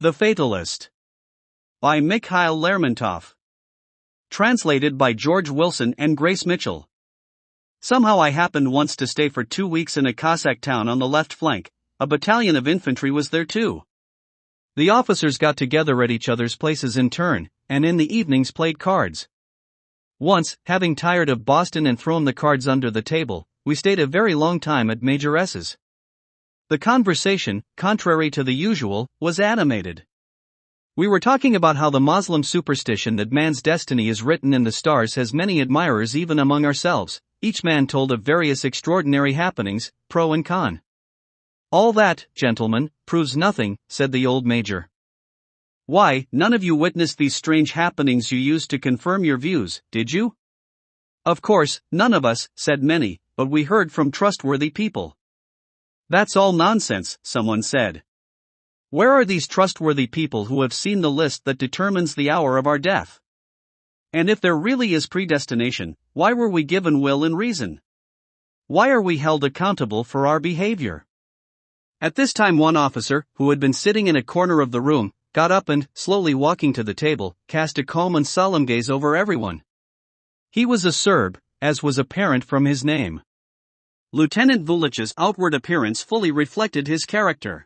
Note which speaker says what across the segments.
Speaker 1: The Fatalist. By Mikhail Lermontov. Translated by George Wilson and Grace Mitchell. Somehow I happened once to stay for 2 weeks in a Cossack town on the left flank. A battalion of infantry was there too. The officers got together at each other's places in turn, and in the evenings played cards. Once, having tired of Boston and thrown the cards under the table, we stayed a very long time at Major S's. The conversation, contrary to the usual, was animated. We were talking about how the Muslim superstition that man's destiny is written in the stars has many admirers even among ourselves. Each man told of various extraordinary happenings, pro and con. "All that, gentlemen, proves nothing," said the old major. "Why, none of you witnessed these strange happenings you used to confirm your views, did you?" "Of course, none of us," said many, "but we heard from trustworthy people." "That's all nonsense," someone said. "Where are these trustworthy people who have seen the list that determines the hour of our death? And if there really is predestination, why were we given will and reason? Why are we held accountable for our behavior?" At this time one officer, who had been sitting in a corner of the room, got up and, slowly walking to the table, cast a calm and solemn gaze over everyone. He was a Serb, as was apparent from his name. Lieutenant Vulich's outward appearance fully reflected his character.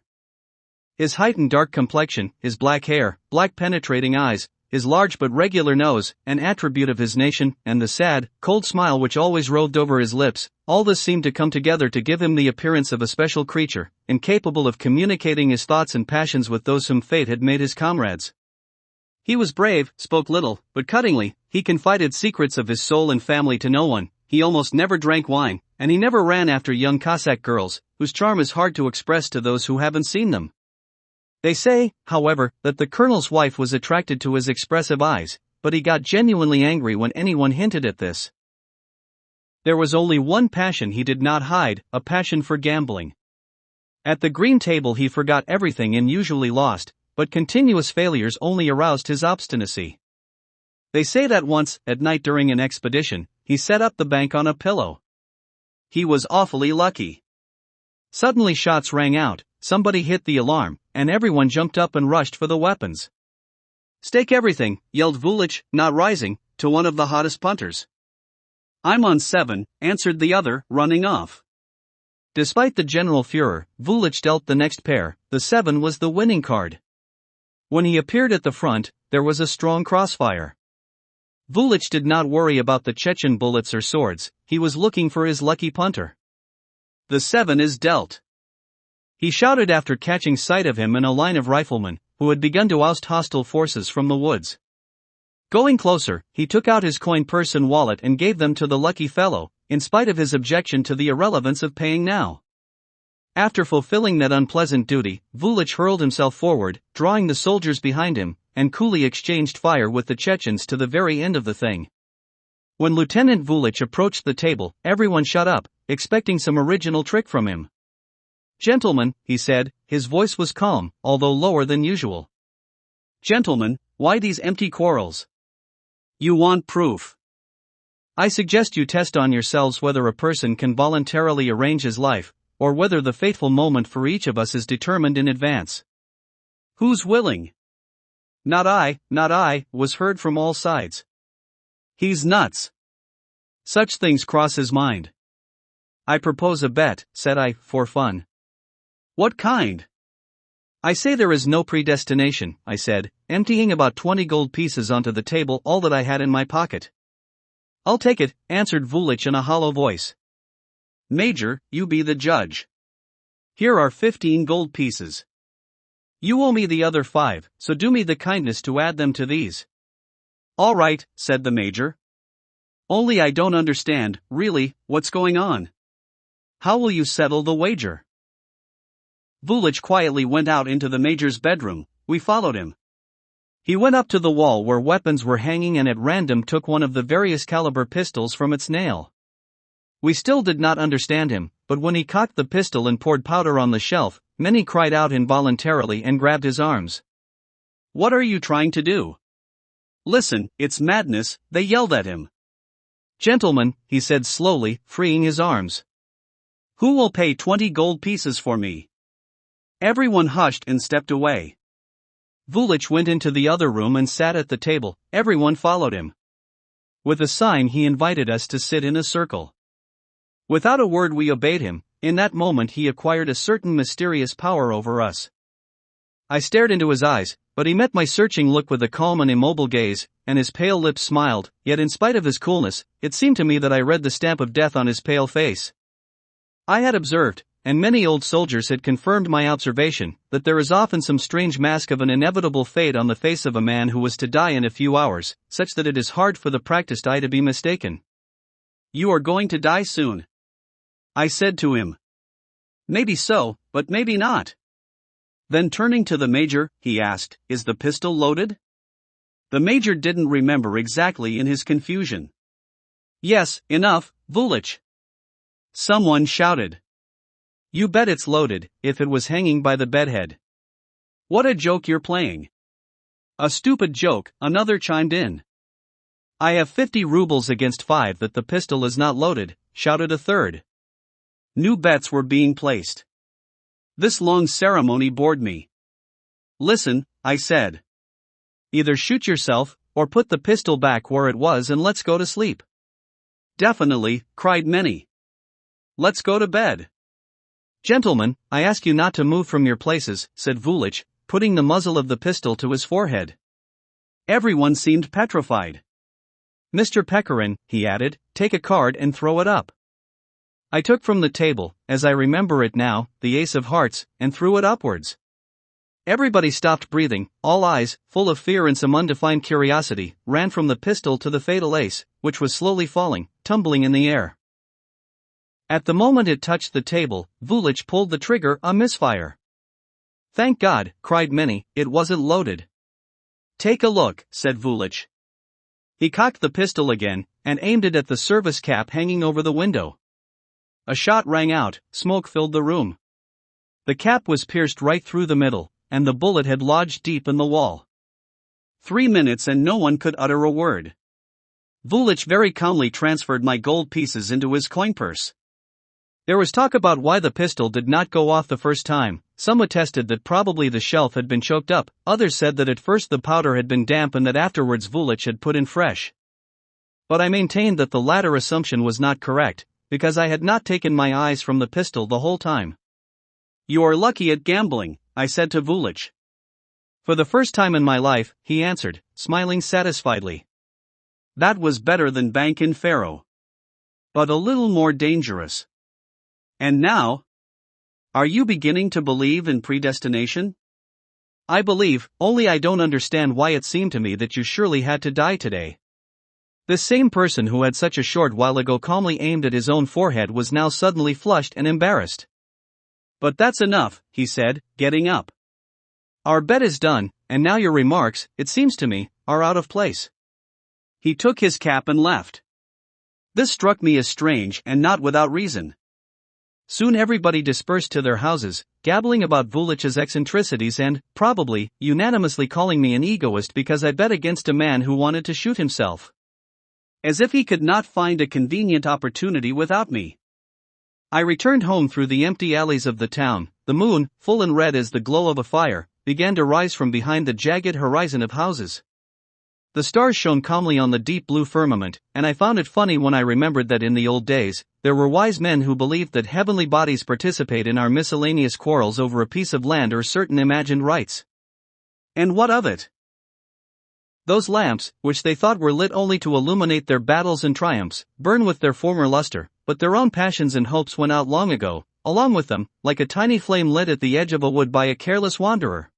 Speaker 1: His height and dark complexion, his black hair, black penetrating eyes, his large but regular nose, an attribute of his nation, and the sad, cold smile which always roved over his lips, all this seemed to come together to give him the appearance of a special creature, incapable of communicating his thoughts and passions with those whom fate had made his comrades. He was brave, spoke little, but cuttingly. He confided secrets of his soul and family to no one. He almost never drank wine, and he never ran after young Cossack girls, whose charm is hard to express to those who haven't seen them. They say, however, that the colonel's wife was attracted to his expressive eyes, but he got genuinely angry when anyone hinted at this. There was only one passion he did not hide, a passion for gambling. At the green table he forgot everything and usually lost, but continuous failures only aroused his obstinacy. They say that once, at night during an expedition, he set up the bank on a pillow. He was awfully lucky. Suddenly shots rang out, somebody hit the alarm, and everyone jumped up and rushed for the weapons. "Stake everything," yelled Vulich, not rising, to one of the hottest punters. "I'm on 7, answered the other, running off. Despite the general furor, Vulich dealt the next pair. The 7 was the winning card. When he appeared at the front, there was a strong crossfire. Vulich did not worry about the Chechen bullets or swords, he was looking for his lucky punter. "The 7 is dealt," he shouted after catching sight of him and a line of riflemen, who had begun to oust hostile forces from the woods. Going closer, he took out his coin purse and wallet and gave them to the lucky fellow, in spite of his objection to the irrelevance of paying now. After fulfilling that unpleasant duty, Vulich hurled himself forward, drawing the soldiers behind him, and coolly exchanged fire with the Chechens to the very end of the thing. When Lieutenant Vulich approached the table, everyone shut up, expecting some original trick from him. "Gentlemen," he said, his voice was calm, although lower than usual. "Gentlemen, why these empty quarrels? You want proof. I suggest you test on yourselves whether a person can voluntarily arrange his life, or whether the fateful moment for each of us is determined in advance. Who's willing?" Not I," was heard from all sides. "He's nuts. Such things cross his mind." "I propose a bet," said I, for fun. "What kind?" "I say there is no predestination," I said, emptying about 20 gold pieces onto the table, all that I had in my pocket. "I'll take it," answered Vulich in a hollow voice. "Major, you be the judge. Here are 15 gold pieces. You owe me the other 5, so do me the kindness to add them to these." "All right," said the major. "Only I don't understand, really, what's going on. How will you settle the wager?" Vulich quietly went out into the major's bedroom. We followed him. He went up to the wall where weapons were hanging and at random took one of the various caliber pistols from its nail. We still did not understand him, but when he cocked the pistol and poured powder on the shelf, many cried out involuntarily and grabbed his arms. "What are you trying to do? Listen, it's madness," they yelled at him. "Gentlemen," he said slowly, freeing his arms. "Who will pay 20 gold pieces for me?" Everyone hushed and stepped away. Vulich went into the other room and sat at the table. Everyone followed him. With a sign he invited us to sit in a circle. Without a word we obeyed him. In that moment he acquired a certain mysterious power over us. I stared into his eyes, but he met my searching look with a calm and immobile gaze, and his pale lips smiled, yet in spite of his coolness, it seemed to me that I read the stamp of death on his pale face. I had observed, and many old soldiers had confirmed my observation, that there is often some strange mask of an inevitable fate on the face of a man who was to die in a few hours, such that it is hard for the practiced eye to be mistaken. "You are going to die soon," I said to him. "Maybe so, but maybe not." Then turning to the major, he asked, "Is the pistol loaded?" The major didn't remember exactly in his confusion. "Yes, enough, Vulich," someone shouted. "You bet it's loaded, if it was hanging by the bedhead." "What a joke you're playing." "A stupid joke," another chimed in. "I have 50 rubles against 5 that the pistol is not loaded," shouted a third. New bets were being placed. This long ceremony bored me. "Listen," I said. "Either shoot yourself, or put the pistol back where it was and let's go to sleep." "Definitely," cried many. "Let's go to bed." "Gentlemen, I ask you not to move from your places," said Vulich, putting the muzzle of the pistol to his forehead. Everyone seemed petrified. "Mr. Pechorin," he added, "take a card and throw it up." I took from the table, as I remember it now, the ace of hearts, and threw it upwards. Everybody stopped breathing, all eyes, full of fear and some undefined curiosity, ran from the pistol to the fatal ace, which was slowly falling, tumbling in the air. At the moment it touched the table, Vulich pulled the trigger, a misfire. "Thank God," cried many, "it wasn't loaded." "Take a look," said Vulich. He cocked the pistol again, and aimed it at the service cap hanging over the window. A shot rang out, smoke filled the room. The cap was pierced right through the middle, and the bullet had lodged deep in the wall. 3 minutes and no one could utter a word. Vulich very calmly transferred my gold pieces into his coin purse. There was talk about why the pistol did not go off the first time. Some attested that probably the shelf had been choked up, others said that at first the powder had been damp and that afterwards Vulich had put in fresh. But I maintained that the latter assumption was not correct, because I had not taken my eyes from the pistol the whole time. "You are lucky at gambling," I said to Vulich. "For the first time in my life," he answered, smiling satisfiedly. "That was better than bank in faro. But a little more dangerous." "And now? Are you beginning to believe in predestination?" "I believe, only I don't understand why it seemed to me that you surely had to die today." This same person who had such a short while ago calmly aimed at his own forehead was now suddenly flushed and embarrassed. "But that's enough," he said, getting up. "Our bet is done, and now your remarks, it seems to me, are out of place." He took his cap and left. This struck me as strange and not without reason. Soon everybody dispersed to their houses, gabbling about Vulich's eccentricities and, probably, unanimously calling me an egoist because I bet against a man who wanted to shoot himself. As if he could not find a convenient opportunity without me. I returned home through the empty alleys of the town. The moon, full and red as the glow of a fire, began to rise from behind the jagged horizon of houses. The stars shone calmly on the deep blue firmament, and I found it funny when I remembered that in the old days, there were wise men who believed that heavenly bodies participate in our miscellaneous quarrels over a piece of land or certain imagined rights. And what of it? Those lamps, which they thought were lit only to illuminate their battles and triumphs, burn with their former luster, but their own passions and hopes went out long ago, along with them, like a tiny flame lit at the edge of a wood by a careless wanderer.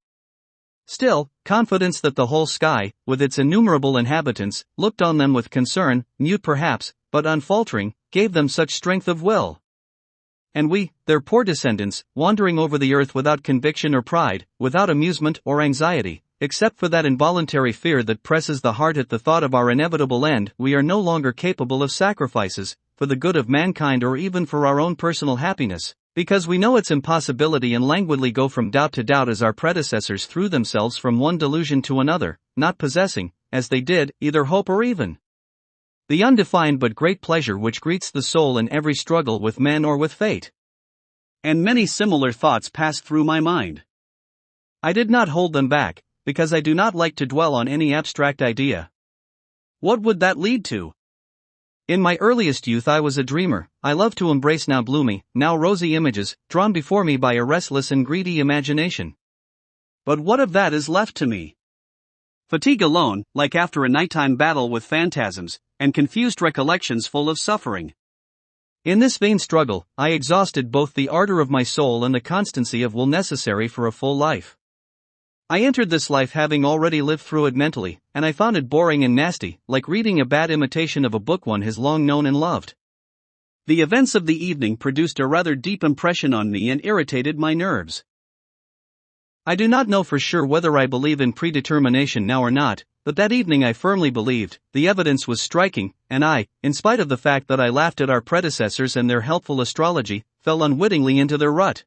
Speaker 1: Still, confidence that the whole sky, with its innumerable inhabitants, looked on them with concern, mute perhaps, but unfaltering, gave them such strength of will. And we, their poor descendants, wandering over the earth without conviction or pride, without amusement or anxiety, except for that involuntary fear that presses the heart at the thought of our inevitable end, we are no longer capable of sacrifices, for the good of mankind or even for our own personal happiness, because we know its impossibility and languidly go from doubt to doubt as our predecessors threw themselves from one delusion to another, not possessing, as they did, either hope or even the undefined but great pleasure which greets the soul in every struggle with men or with fate. And many similar thoughts passed through my mind. I did not hold them back, because I do not like to dwell on any abstract idea. What would that lead to? In my earliest youth I was a dreamer. I loved to embrace now gloomy, now rosy images, drawn before me by a restless and greedy imagination. But what of that is left to me? Fatigue alone, like after a nighttime battle with phantasms, and confused recollections full of suffering. In this vain struggle, I exhausted both the ardor of my soul and the constancy of will necessary for a full life. I entered this life having already lived through it mentally, and I found it boring and nasty, like reading a bad imitation of a book one has long known and loved. The events of the evening produced a rather deep impression on me and irritated my nerves. I do not know for sure whether I believe in predetermination now or not, but that evening I firmly believed. The evidence was striking, and I, in spite of the fact that I laughed at our predecessors and their helpful astrology, fell unwittingly into their rut.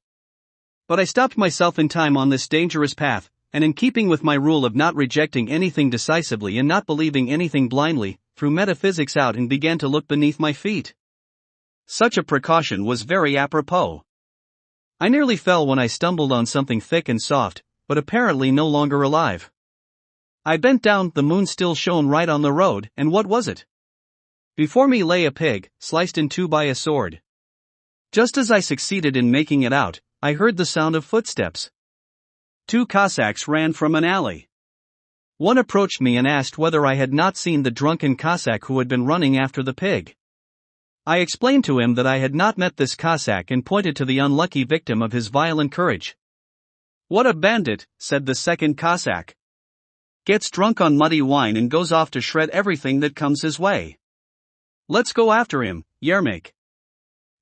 Speaker 1: But I stopped myself in time on this dangerous path, and in keeping with my rule of not rejecting anything decisively and not believing anything blindly, threw metaphysics out and began to look beneath my feet. Such a precaution was very apropos. I nearly fell when I stumbled on something thick and soft, but apparently no longer alive. I bent down, the moon still shone right on the road, and what was it? Before me lay a pig, sliced in two by a sword. Just as I succeeded in making it out, I heard the sound of footsteps. Two Cossacks ran from an alley. One approached me and asked whether I had not seen the drunken Cossack who had been running after the pig. I explained to him that I had not met this Cossack and pointed to the unlucky victim of his violent courage. "What a bandit," said the second Cossack. "Gets drunk on muddy wine and goes off to shred everything that comes his way. Let's go after him, Yermak.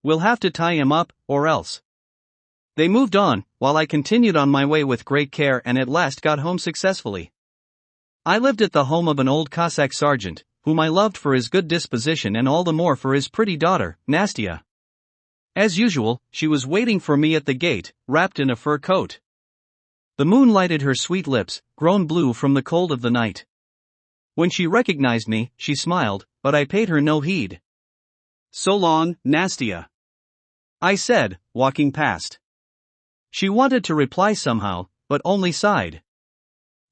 Speaker 1: We'll have to tie him up, or else." They moved on, while I continued on my way with great care and at last got home successfully. I lived at the home of an old Cossack sergeant, whom I loved for his good disposition and all the more for his pretty daughter, Nastia. As usual, she was waiting for me at the gate, wrapped in a fur coat. The moon lighted her sweet lips, grown blue from the cold of the night. When she recognized me, she smiled, but I paid her no heed. "So long, Nastia," I said, walking past. She wanted to reply somehow, but only sighed.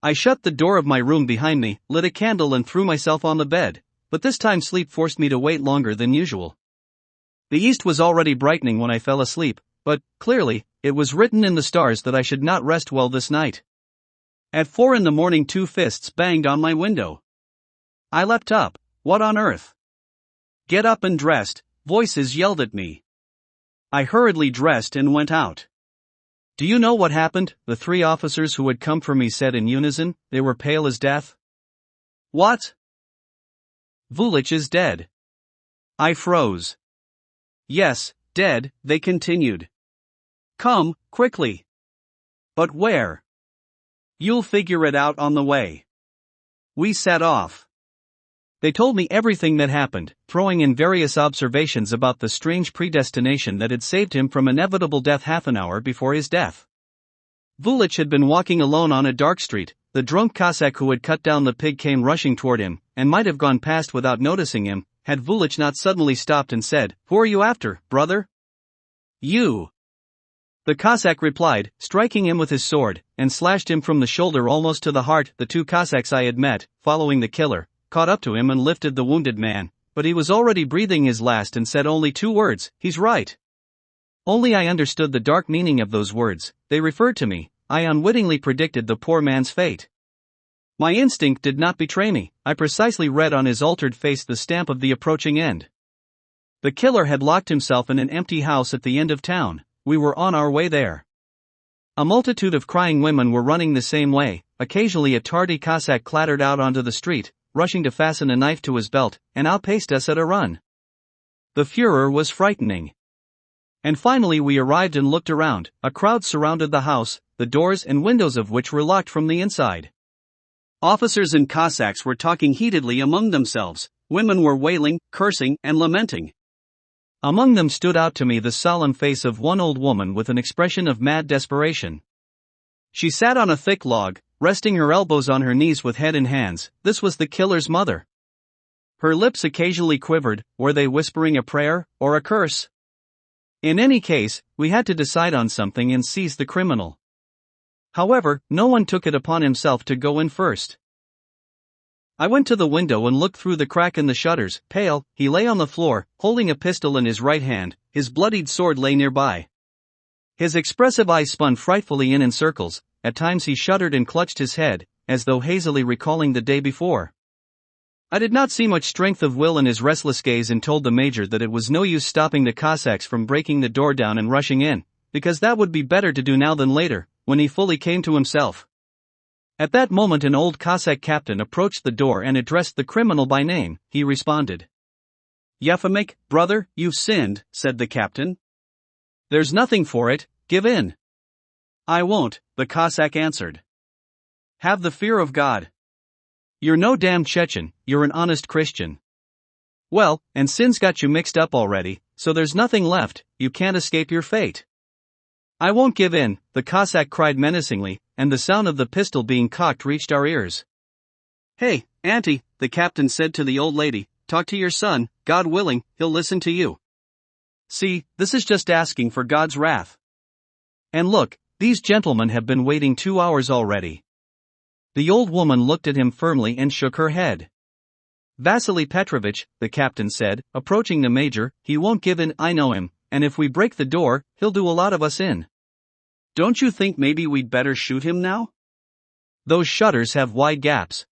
Speaker 1: I shut the door of my room behind me, lit a candle and threw myself on the bed, but this time sleep forced me to wait longer than usual. The east was already brightening when I fell asleep, but, clearly, it was written in the stars that I should not rest well this night. At 4 a.m, 2 fists banged on my window. I leapt up. What on earth? "Get up and dressed," voices yelled at me. I hurriedly dressed and went out. "Do you know what happened?" the 3 officers who had come for me said in unison. They were pale as death. "What?" "Vulich is dead." I froze. "Yes, dead," they continued. "Come, quickly." "But where?" "You'll figure it out on the way." We set off. They told me everything that happened, throwing in various observations about the strange predestination that had saved him from inevitable death half an hour before his death. Vulich had been walking alone on a dark street. The drunk Cossack who had cut down the pig came rushing toward him, and might have gone past without noticing him, had Vulich not suddenly stopped and said, "Who are you after, brother?" "You." The Cossack replied, striking him with his sword, and slashed him from the shoulder almost to the heart. The 2 Cossacks I had met, following the killer, caught up to him and lifted the wounded man, but he was already breathing his last and said only 2 words, "He's right." Only I understood the dark meaning of those words. They referred to me. I unwittingly predicted the poor man's fate. My instinct did not betray me. I precisely read on his altered face the stamp of the approaching end. The killer had locked himself in an empty house at the end of town. We were on our way there. A multitude of crying women were running the same way. Occasionally a tardy Cossack clattered out onto the street, rushing to fasten a knife to his belt, and outpaced us at a run. The furor was frightening. And finally we arrived and looked around. A crowd surrounded the house, the doors and windows of which were locked from the inside. Officers and Cossacks were talking heatedly among themselves. Women were wailing, cursing, and lamenting. Among them stood out to me the solemn face of one old woman with an expression of mad desperation. She sat on a thick log, resting her elbows on her knees with head in hands. This was the killer's mother. Her lips occasionally quivered. Were they whispering a prayer, or a curse? In any case, we had to decide on something and seize the criminal. However, no one took it upon himself to go in first. I went to the window and looked through the crack in the shutters. Pale, he lay on the floor, holding a pistol in his right hand. His bloodied sword lay nearby. His expressive eyes spun frightfully in circles. At times he shuddered and clutched his head, as though hazily recalling the day before. I did not see much strength of will in his restless gaze and told the major that it was no use stopping the Cossacks from breaking the door down and rushing in, because that would be better to do now than later, when he fully came to himself. At that moment an old Cossack captain approached the door and addressed the criminal by name. He responded. "Yefimik, brother, you've sinned," said the captain. "There's nothing for it, give in." "I won't," the Cossack answered. "Have the fear of God. You're no damn Chechen, you're an honest Christian. Well, and sin's got you mixed up already, so there's nothing left, you can't escape your fate." "I won't give in," the Cossack cried menacingly, and the sound of the pistol being cocked reached our ears. "Hey, auntie," the captain said to the old lady, "talk to your son, God willing, he'll listen to you. See, this is just asking for God's wrath. And look, these gentlemen have been waiting 2 hours already." The old woman looked at him firmly and shook her head. "Vasily Petrovich," the captain said, approaching the major, "he won't give in, I know him, and if we break the door, he'll do a lot of us in. Don't you think maybe we'd better shoot him now? Those shutters have wide gaps."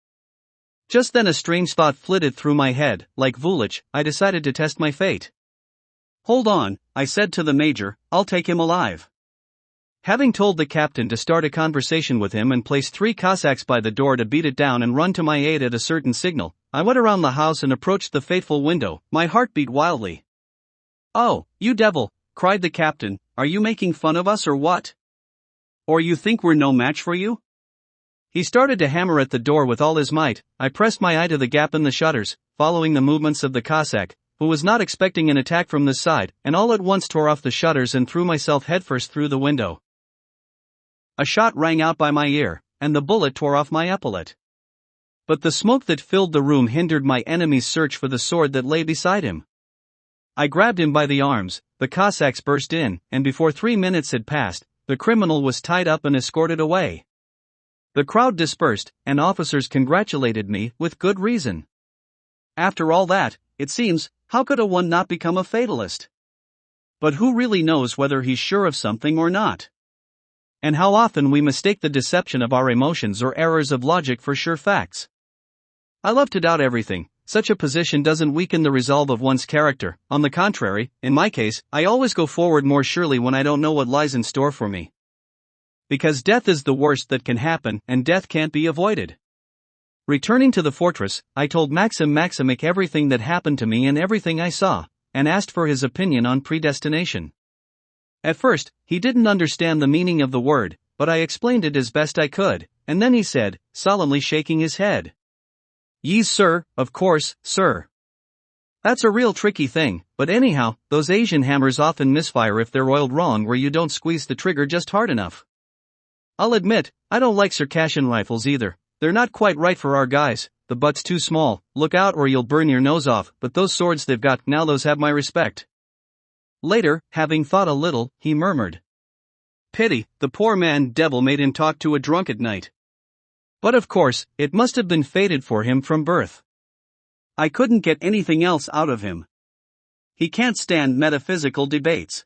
Speaker 1: Just then a strange thought flitted through my head. Like Vulich, I decided to test my fate. "Hold on," I said to the major, "I'll take him alive." Having told the captain to start a conversation with him and place 3 Cossacks by the door to beat it down and run to my aid at a certain signal, I went around the house and approached the fateful window. My heart beat wildly. "Oh, you devil," cried the captain, "are you making fun of us or what? Or you think we're no match for you?" He started to hammer at the door with all his might. I pressed my eye to the gap in the shutters, following the movements of the Cossack, who was not expecting an attack from this side, and all at once tore off the shutters and threw myself headfirst through the window. A shot rang out by my ear, and the bullet tore off my epaulette. But the smoke that filled the room hindered my enemy's search for the sword that lay beside him. I grabbed him by the arms, the Cossacks burst in, and before 3 minutes had passed, the criminal was tied up and escorted away. The crowd dispersed, and officers congratulated me, with good reason. After all that, it seems, how could one not become a fatalist? But who really knows whether he's sure of something or not? And how often we mistake the deception of our emotions or errors of logic for sure facts. I love to doubt everything. Such a position doesn't weaken the resolve of one's character. On the contrary, in my case, I always go forward more surely when I don't know what lies in store for me. Because death is the worst that can happen, and death can't be avoided. Returning to the fortress, I told Maxim Maximych everything that happened to me and everything I saw, and asked for his opinion on predestination. At first, he didn't understand the meaning of the word, but I explained it as best I could, and then he said, solemnly shaking his head, "Yes, sir, of course, sir. That's a real tricky thing, but anyhow, those Asian hammers often misfire if they're oiled wrong where you don't squeeze the trigger just hard enough. I'll admit, I don't like Circassian rifles either. They're not quite right for our guys, the butt's too small, look out or you'll burn your nose off, but those swords they've got, now those have my respect." Later, having thought a little, he murmured, "Pity, the poor man devil made him talk to a drunk at night. But of course, it must have been fated for him from birth. I couldn't get anything else out of him. He can't stand metaphysical debates."